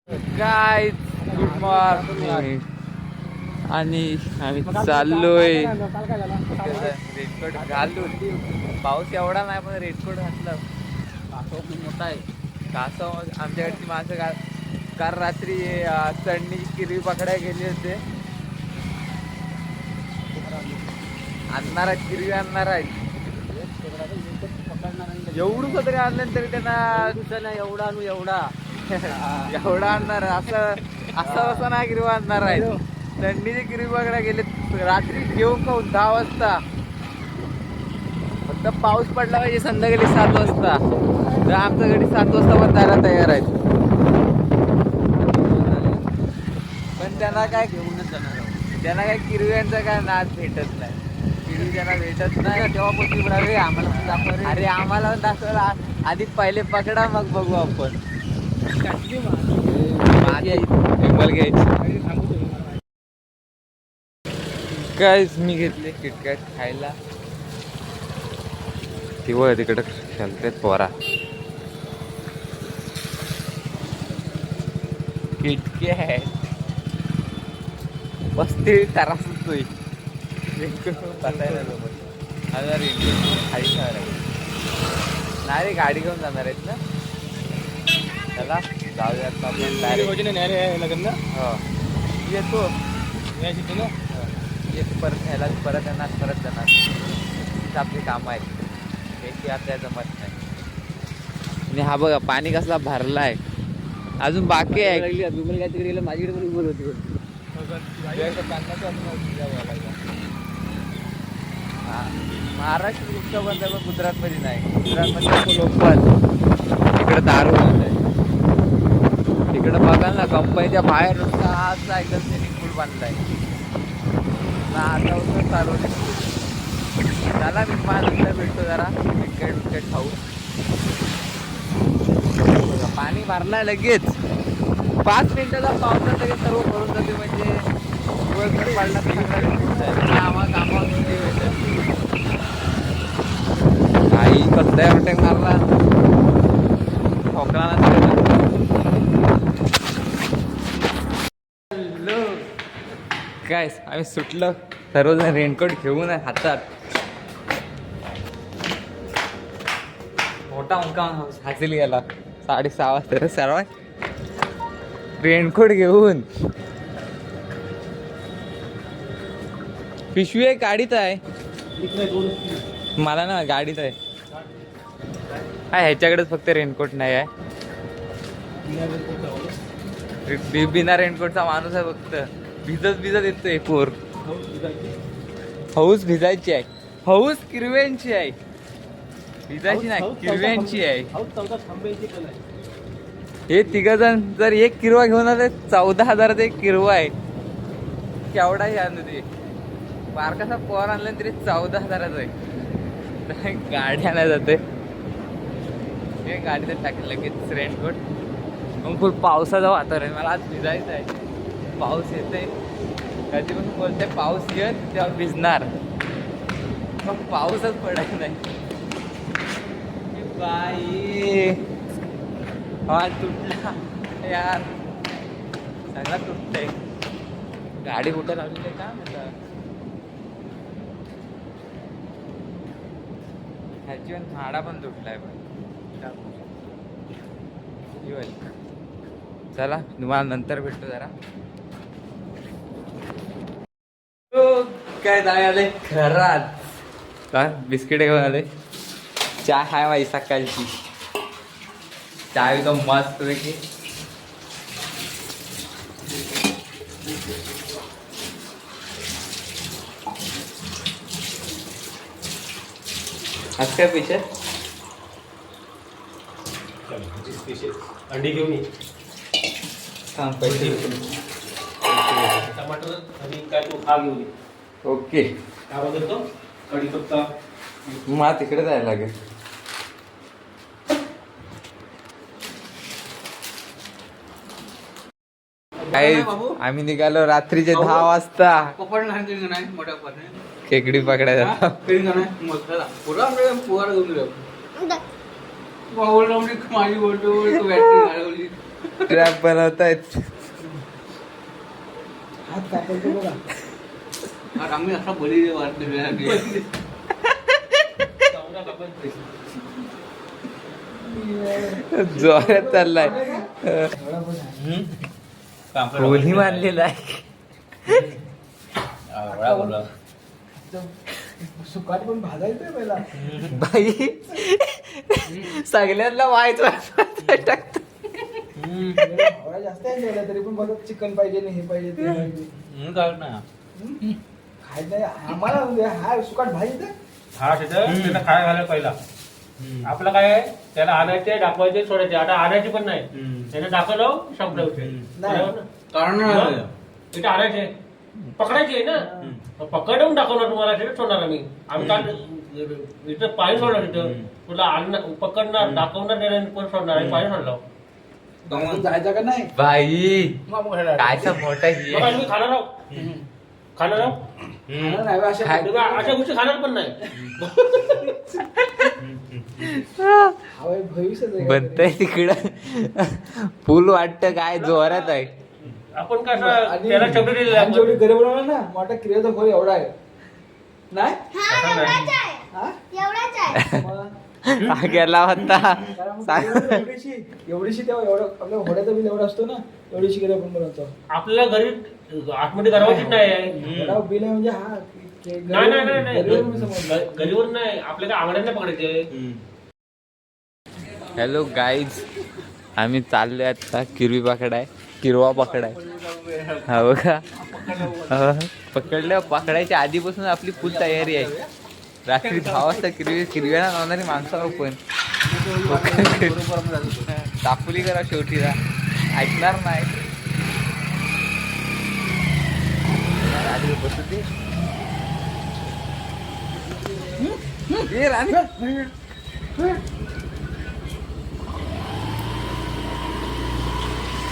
काय good morning आणि आम्ही चाललोय रेनकोट घालून. पाऊस एवढा नाही पण रेनकोट घातलं. कासव खूप मोठा आहे. कासव आमच्याकडची माणसं काल रात्री चढणी किरवी पकडायला गेले होते. आणणार आहेत, किरवी आणणार आहेत. एवढं तरी आणलं तरी त्यांना एवढा आणू एवढा एवढा आणणार असं नाही गिरवा आणणार आहे. थंडीची गिरवी बघायला गेले रात्री घेऊन खाऊन 10 वाजता. फक्त पाऊस पडला पाहिजे संध्याकाळी 7 वाजता. तर आमच्या घरी 7 वाजता पण जायला तयार आहेत. पण त्यांना काय घेऊनच जाणार. त्यांना काय किरव्यांचा काय नाद भेटत नाही. किरवी त्यांना भेटत नाही तेव्हापासून उडावे आम्हाला. अरे आम्हाला दाखवला आधी पहिले पकडा मग बघू आपण. काय मी घेतले किटकॅट खायला. तेव्हा तिकडे खेळतात पोरा. किटकॅट बसते तरास होतोय. नाही रे गाडी घेऊन जाणार आहेत ना. चला जाऊया लग्न. हो येतो येतो परत ह्याला परत येणार परत जाणार. आपली कामं आहेत त्याची आपल्या जमत नाही. आणि हा बघा पाणी कसला भरलाय अजून बाकी आहे. काहीतरी गेलं माझ्याकडे पण उभं होती. महाराष्ट्र उत्सव बंद पण गुजरातमध्ये नाही. गुजरातमध्ये लोकल तिकडे दारू बंद आहे. तिकडे बघाल ना कंपनीच्या बाहेर नुसता असा एकदम स्विमिंग पूल बांधलाय ना. आता उत्सव चालवले. त्याला मी नंतर भेटतो जरा विकेट खाऊ. पाणी भरलाय लगेच 5 मिनिटाचा पावसात लगेच सर्व भरून जाते. म्हणजे पडला कामावर काही कसल्या रोटेक मारला खोकला. काय आम्ही सुटलं सर्वजण रेनकोट घेऊन आहे हातात. मोठा मुका हासील गेला 6:30 वाजता सर्व रेनकोट घेऊन. पिशवी आहे गाडीत आहे. मला ना गाडीत आहे. ह्याच्याकडेच फक्त रेनकोट नाही आहे. बिना रेनकोटचा माणूस आहे फक्त. भिजत येतोय पोर. हौस भिजायची आहे. हौस किरव्यांची आहे. भिजायची नाही किरव्यांची आहे. हे 3 जण जर एक किरवा घेऊन आले 14,000 एक किरवा आहे. केवढाही आणू दे. बारकासा पोर आणला तरी 14,000 आहे. गाडी आणायला जाते हे गाडीत टाकेल लगेच रेनकोट. मग फुल पावसाचं वातावरण. मला आज भिजायचं आहे. पाऊस येते कधी पण बोलते पाऊस येत तेव्हा भिजणार. मग पाऊसच पडत नाही. बाई हा तुटला यार. सगळा तुटतंय. गाडी कुठं लावली का म्हटलं. ह्याची पण झाडा पण तुटलाय. पण चला तुम्हाला नंतर भेटतो जरा. काय नाही आले घरात. बिस्किट घेऊन आले. चहा आहे माझी सकाळची. चहा एकदम मस्त पैकी. आज काय पैसे अंडी घेऊन ये. पैसे टमाटर आणि काय तू खा घेऊन ये. ओके. काय बघतो कढीपत्ता मला तिकडे जायला लागेल. आम्ही निघालो रात्रीचे 10 वाजता. खेकडी पकडायला. माझी बोलतो बॅटरी घालवली. ट्रॅप बनवतायत. हात कापायचे बघा. आम्ही असा बळी वाटतो. जोरात चाललाय. कोणी मानलेला आहे. सुकाट पण भाजायचंय पहिला. बाई सगळ्यांना व्हायचं टाकत. भावडा जास्त आहे जेवढा तरी पण बघत चिकन पाहिजे नाही हे पाहिजे ते पाहिजे. खायचं आम्हाला म्हणजे हा सुकाट भाजी हा त्याला काय घालायला पहिला. आपलं काय आहे, त्याला आणायचे दाखवायचे सोडायचे. आता आणायची पण नाही, त्याने दाखवलं संपलं विषय. नाही. इथे आणायचे पकडायचे ना, पकडून दाखवणार तुम्हाला ते सोडणार आम्ही काल इथं पाणी सोडलं. तिथं तुला आणणार पकडणार दाखवणार त्याने पण सोडणार. आम्ही पाणी सोडलं. जायचं का नाही बाई कायचा मोठा ही बघा, आहे. तुम्ही खाणार आहो. खाणार आहो. नाही बा, अशा तुम्ही अशा गोष्टी खाणार पण नाही. हवाई भविष्यच आहे बनतय तिकडं पूल वाटत काय जोरात आहे. आपण कसं आणि त्याला शब्द दिलेला आणि जेवढी घरी बनवणार ना मोठा क्रियाचा खोल एवढा आहे नाही हा? मग हा गेला होता. कारण मग एवढीशी तेव्हा एवढं आपल्या घोड्याचा बिल एवढा असतो ना, एवढीशी घरी आपण बनवतो. आपल्याला घरी आतमध्ये घरावरची नाही आहे. घोडा बिल आहे म्हणजे हा नाही नाही नाही नाही घरी बनवून समजलं. घरीवर नाही, आपल्याला अंगड्यांना पकडायचे. हॅलो गाईज, आम्ही चाललोय आता किरवा पकडाय. हा बघा पकडल्या पकडायच्या आधीपासून आपली फुल तयारी आहे. रात्री 10 वाजता किरव्याला लावणारी माणसं पण तापुली करा शेवटीला ऐकणार नाही. आधी बसू दे. ए, राणी.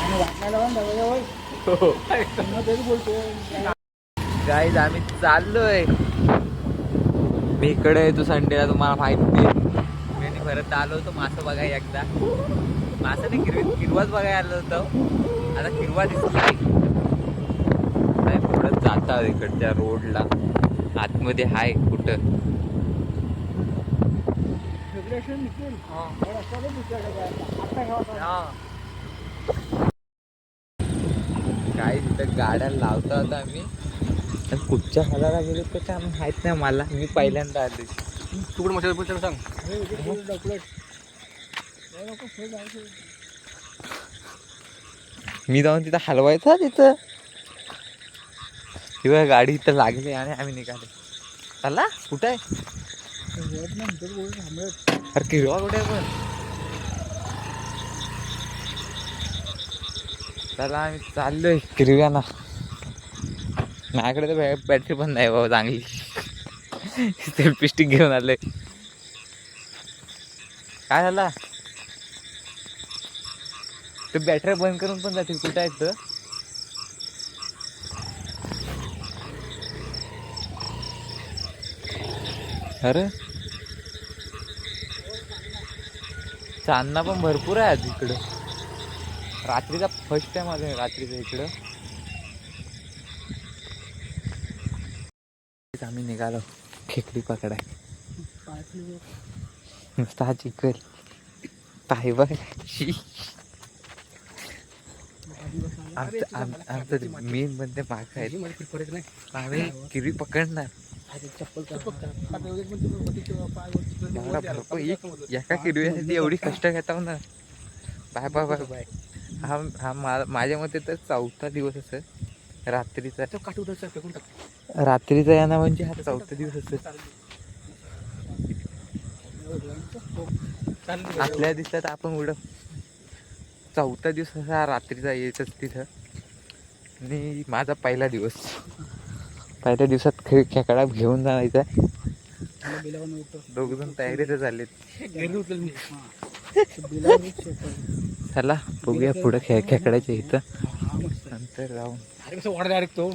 आणि वाटणाला पण दरवाजावर पुन्हा तेच बोलतोय. गाईज आम्ही चाललोय. मी इकडे येतो संडेला, तुम्हाला माहिती आहे. मी परत आलो होतो मासं बघाय एकदा. मासं नाही किरवाच बघायला आलो होतो. आता किरवा दिसला नाही. पुढं जाता इकडच्या रोडला आतमध्ये हाय कुठं. Federation निघेल. एवढा सगळं दुसऱ्याकडे आता घ्यावा. काय तिथं गाड्या लावता होता आम्ही. कुठच्या हलाला गेलो तर काय माहित नाही मला. मी पहिल्यांदा आलो. तू पण मशाल सांग. मी जाऊन तिथं हलवायचा तिथं. किंवा गाडी इथं लागली आणि आम्ही निघाले. चला कुठं आहे अरे किरवा कुठे आहे पण. चला आम्ही चाललोय किरव्याला. माझ्याकडे तर बॅटरी पण नाही बाबा चांगली. सेल्फी स्टिक घेऊन आलोय. काय झाला ते बॅटरी बंद करून पण जातील. कुठं आहेत तर अरे चांदणा पण भरपूर आहे आज इकडं. रात्रीचा फर्स्ट टाइम आलो रात्रीचा इकडं. आम्ही निघालो खेकडी पकडाय. नुसता हा चिकल पाय बघ. आमचं मेन म्हणजे माग आहेत. आम्ही किरवी पकडणार. एका किरवीसाठी एवढी कष्ट घेताव ना. Bye bye bye bye. हा माझ्या मते तर 4था दिवस असेल रात्रीचा. रात्रीचा याना म्हणजे हा 4था दिवस असेल. आपल्या दिसतात आपण उडव. 4था दिवस हा रात्रीचा यायचंच तिथं. आणि माझा पहिला दिवस. पहिल्या दिवसात खेकडा घेऊन जायचा. दोघजण तयारीच झालेत. चला बघूया पुढं खेकड्याच्या इथं नंतर राहून. अरे कसं वाढ डायरेक्ट तो.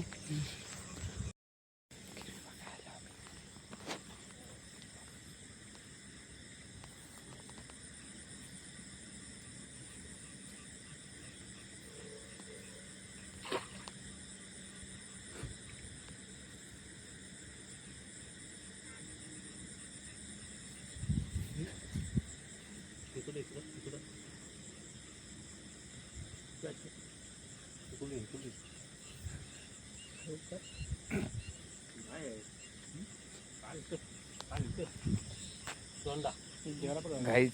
गाईज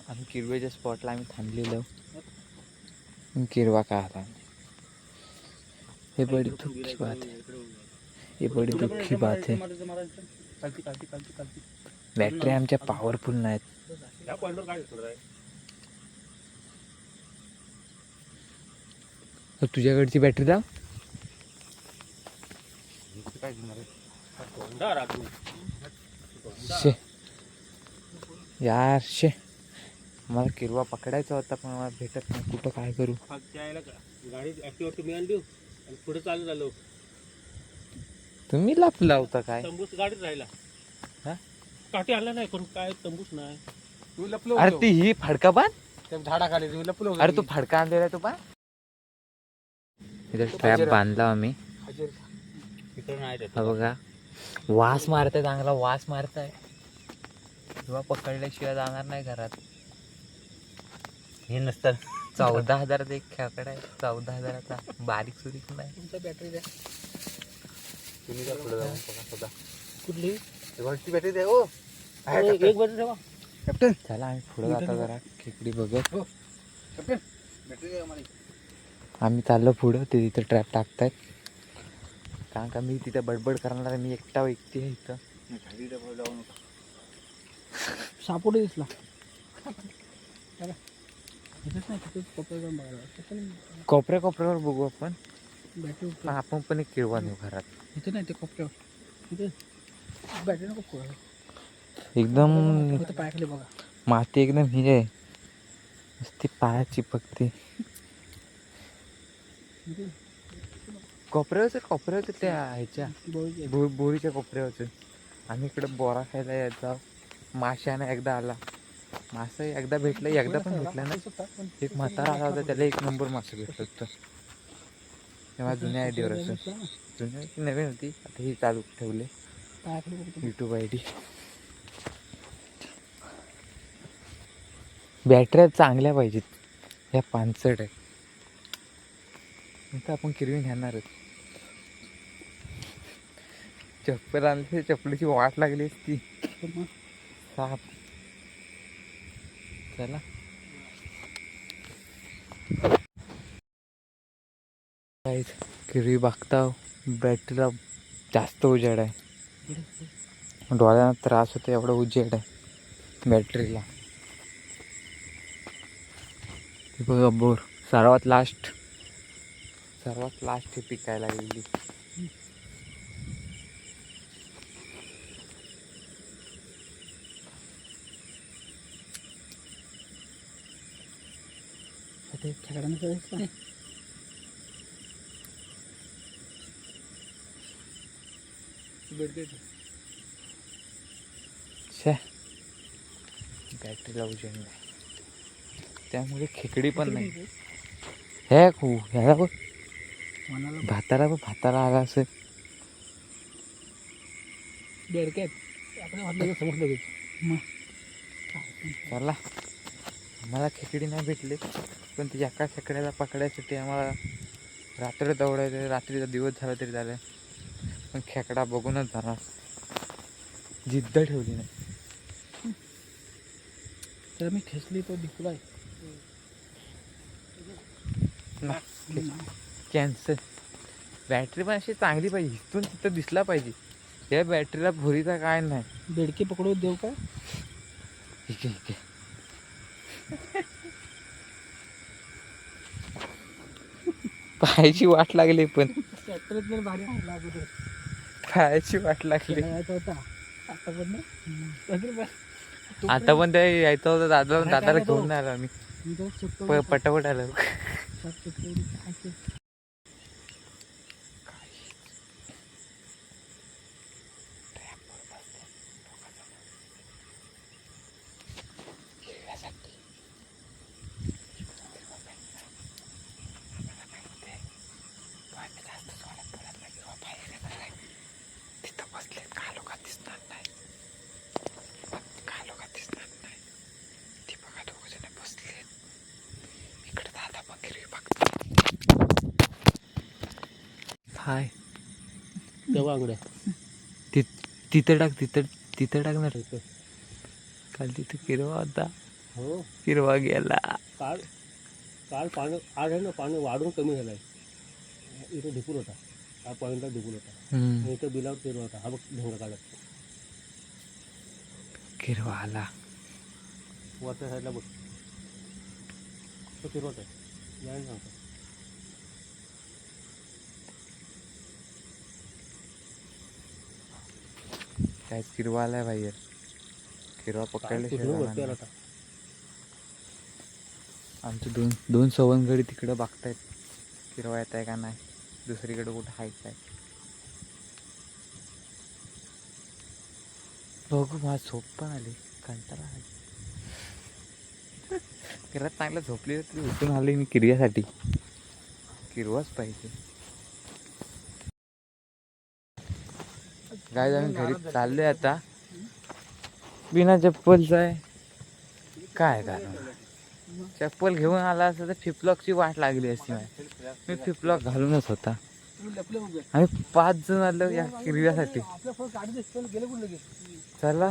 आम्ही किरवेच्या स्पॉटला आम्ही थांबलेलो. किरवा का आता हे बड़ी दुःखी बात है, हे बड़ी दुःखी बात है. बॅटरी आमच्या पॉवरफुल नाहीत. तुझ्याकडची बॅटरी लाव. शे यार शे, मला किरवा पकडायचा होता पण मला भेटत नाही. कुठं काय करू. गाडी ऍक्टिव्ह मी आणली आणि पुढे चालू झालो. तुम्ही लापला होता काय. तंबूस गाडीत राहिला. हा? काठी आला नाही पण काय तंबूस नाही. तू लपलो अरे ती ही फडका बांध. झाडाखाली तू लपलो. अरे तू फडका आणलेला तू बांध. इथे ट्रॅप बांधला आम्ही. हा बघा वास मारताय, चांगला वास मारताय. किंवा पकडल्याशिवाय जाणार नाही घरात. हे नसतं 14,000 एक खेकडा आहे. 14,000चा बारीक सुरीक नाही. तुमचा बॅटरी द्या. तुम्ही जा पुढे जाऊन बघा स्वतः. कुठली वरची बॅटरी द्या. ओ एक बॅटरी ठेवा. कॅप्टन चला आम्ही पुढे जाता जरा खेकडी बघत. कॅप्टन बॅटरी द्या मला. आम्ही चाललो पुढं. ते तिथं ट्रॅप टाकतायत. कारण का मी तिथं बडबड करणार आहे. मी एकटा व्यक्ती आहे इथं. खाली डबल जाऊ नका. सापडे दिसला. कोपऱ्या कोपऱ्यावर बघू आपण. बॅटरी पण आपण पण एक किरवा नेऊ घरात. इथे नाही ते कोपऱ्यावर. इथे बॅटरी नको. एकदम पायाखाली बघा. माती एकदम ही आहे. नुसती पाया चिपकते. कोपऱ्यावरच त्या ह्याच्या बोरीच्या कोपऱ्यावरच. आम्ही इकडे बोरा खायला यायचा. माशाने एकदा आला. मासा एकदा भेटला. एकदा पण भेटला ना. एक म्हातारा आला होता. त्याला 1 नंबर मासा भेटत होतं. तेव्हा जुन्या आयडीवर असं. जुन्या नवीन होती. आता ही चालू ठेवले YouTube ID. बॅटऱ्या चांगल्या पाहिजेत. ह्या पानसट आहेत. नंतर आपण किरवी घेणारच. चप्पल आणली. चप्पलीची वाट लागली असती. साप. चला किरवी बघता. बॅटरीला जास्त उजेड आहे. डोळ्यांना त्रास होतो एवढा उजेड आहे बॅटरीला. बघा बोर सर्वात लास्ट हे पिकायला लागलेली. बॅटरीला उजेड नाही. त्यामुळे खेकडी पण नाही. हे ह्याला बघ. भाताला आला असेल. चला आम्हाला खेकडी नाही भेटले. पण ती एका खेकड्याला पकडायसाठी आम्हाला रात्र दौडायचं. रात्रीचा दिवस झाला तरी झालं. पण खेकडा बघूनच जाणार. जिद्द ठेवली नाही. तर मी खेचली तो दिसलाय. कॅन्सल. बॅटरी पण अशी चांगली पाहिजे. इथून तिथं दिसला पाहिजे. या बॅटरीला भुरीचा काय नाही. बेडके पकडू देऊ का. ठीक आहे. पायाची वाट लागली. पण भारी पायाची वाट लागली. होता आता पण ते यायचं होतं. दादाला घेऊन नाही आलो आम्ही. पटापट आलो. इकडे दादा पण गिरवी बघतो. हाय तेव्हा अंगड्या तिथं टाक तिथं टाकणार होतं काल तिथं किरवा होता. हो किरवा गेला. काल पाणी आज आहे ना, पाणी वाढून कमी झालं आहे. इथे ढिपूर होता, हा पॉईंटला ढिपूर होता आणि इथं बिलावर किरवा होता. हा बघ ढेंगा काढत किरवा आला. वरच्या साईडला बघ तो किरवत आहे. जायला सांगतो काय किरवा आलाय बाहेर. किरवा पकडले. वरती आला होता. आमचे दोन सवंगडी तिकडं बघतायत किरवा येत आहे का नाही. दुसरीकडे कुठं आहे काय बघू. मला झोप पण आली, कंटाळा आली. घरात चांगलं झोपली होती, उठून आली मी किरव्यासाठी. किरवाच पाहिजे. काय आम्ही घरी चाललोय आता. बिना चप्पलचं आहे काय कारण. चप्पल घेऊन आला असं तर फ्लिपलॉकची वाट लागली असती. मी फ्लिपलॉक घालूनच होता. आम्ही 5 जण आलो या किरव्यासाठी. चला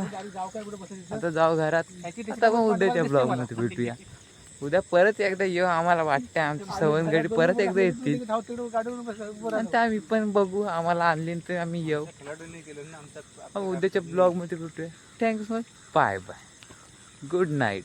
आता जाऊ घरात. आता पण उद्याच्या ब्लॉग मध्ये भेटूया. उद्या परत एकदा येऊ. आम्हाला वाटतं आमची सवंगडी परत एकदा येतील आणि त्या आम्ही पण बघू. आम्हाला आणली तर आम्ही येऊ. उद्याच्या ब्लॉग मध्ये भेटूया. Thanks much. Bye bye. Good night.